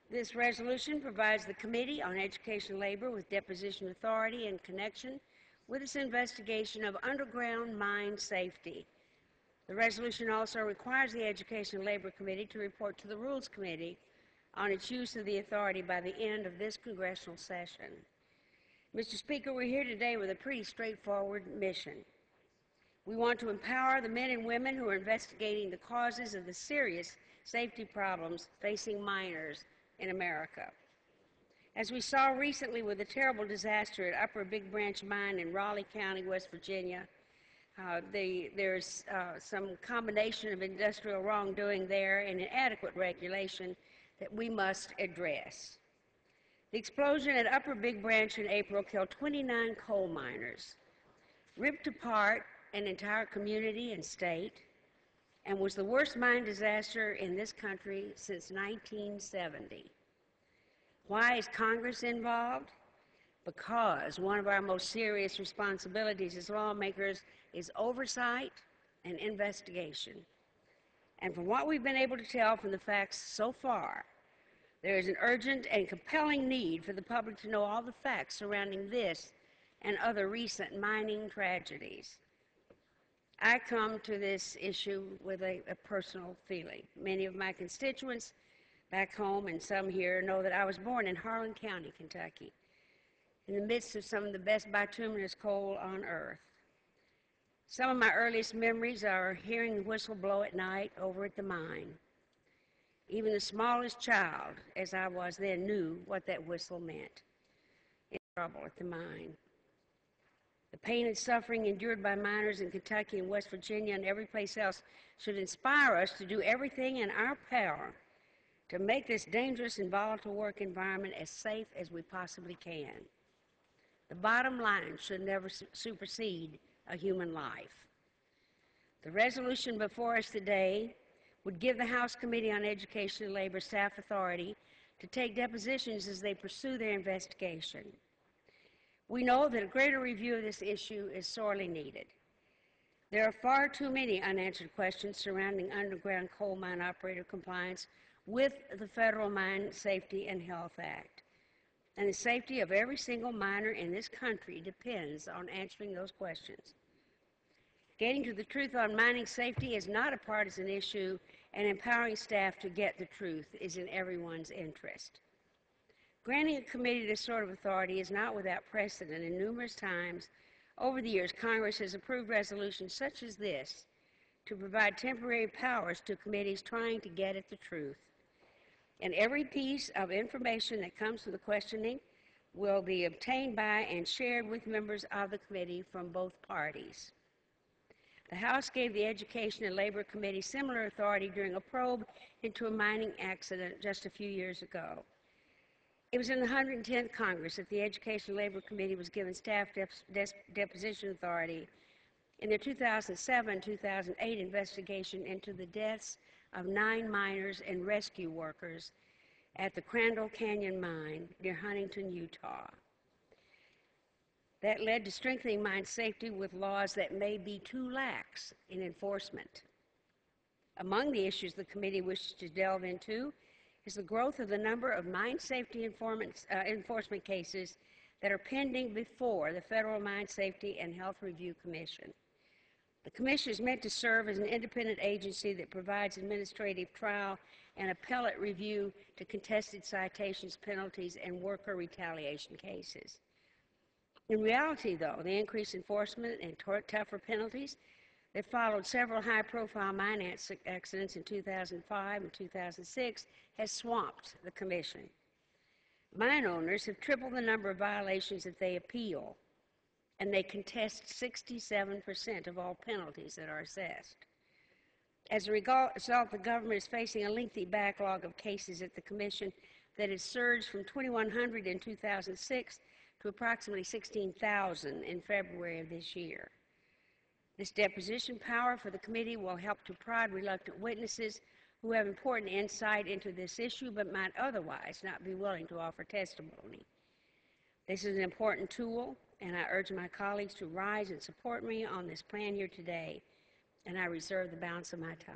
This resolution provides the Committee on Education and Labor with deposition authority in connection with its investigation of underground mine safety. The resolution also requires the Education and Labor Committee to report to the Rules Committee on its use of the authority by the end of this congressional session. Mr. Speaker, we're here today with a pretty straightforward mission. We want to empower the men and women who are investigating the causes of the serious safety problems facing miners in America. As we saw recently with the terrible disaster at Upper Big Branch Mine in Raleigh County, West Virginia, there's some combination of industrial wrongdoing there and inadequate regulation that we must address. The explosion at Upper Big Branch in April killed 29 coal miners, ripped apart an entire community and state, and was the worst mine disaster in this country since 1970. Why is Congress involved? Because one of our most serious responsibilities as lawmakers is oversight and investigation. And from what we've been able to tell from the facts so far, there is an urgent and compelling need for the public to know all the facts surrounding this and other recent mining tragedies. I come to this issue with a personal feeling. Many of my constituents back home and some here know that I was born in Harlan County, Kentucky, in the midst of some of the best bituminous coal on earth. Some of my earliest memories are hearing the whistle blow at night over at the mine. Even the smallest child, as I was then, knew what that whistle meant. In trouble at the mine. The pain and suffering endured by miners in Kentucky and West Virginia and every place else should inspire us to do everything in our power to make this dangerous and volatile work environment as safe as we possibly can. The bottom line should never supersede a human life. The resolution before us today would give the House Committee on Education and Labor staff authority to take depositions as they pursue their investigation. We know that a greater review of this issue is sorely needed. There are far too many unanswered questions surrounding underground coal mine operator compliance with the Federal Mine Safety and Health Act. And the safety of every single miner in this country depends on answering those questions. Getting to the truth on mining safety is not a partisan issue, and empowering staff to get the truth is in everyone's interest. Granting a committee this sort of authority is not without precedent, and numerous times over the years Congress has approved resolutions such as this to provide temporary powers to committees trying to get at the truth. And every piece of information that comes from the questioning will be obtained by and shared with members of the committee from both parties. The House gave the Education and Labor Committee similar authority during a probe into a mining accident just a few years ago. It was in the 110th Congress that the Education and Labor Committee was given staff deposition authority in the 2007-2008 investigation into the deaths of 9 miners and rescue workers at the Crandall Canyon Mine near Huntington, Utah. That led to strengthening mine safety with laws that may be too lax in enforcement. Among the issues the committee wishes to delve into is the growth of the number of mine safety enforcement cases that are pending before the Federal Mine Safety and Health Review Commission. The Commission is meant to serve as an independent agency that provides administrative trial and appellate review to contested citations, penalties, and worker retaliation cases. In reality, though, the increased enforcement and tougher penalties that followed several high-profile mine accidents in 2005 and 2006 has swamped the Commission. Mine owners have tripled the number of violations that they appeal, and they contest 67% of all penalties that are assessed. As a result, the government is facing a lengthy backlog of cases at the Commission that has surged from 2,100 in 2006 to approximately 16,000 in February of this year. This deposition power for the committee will help to prod reluctant witnesses who have important insight into this issue but might otherwise not be willing to offer testimony. This is an important tool, and I urge my colleagues to rise and support me on this plan here today, and I reserve the balance of my time.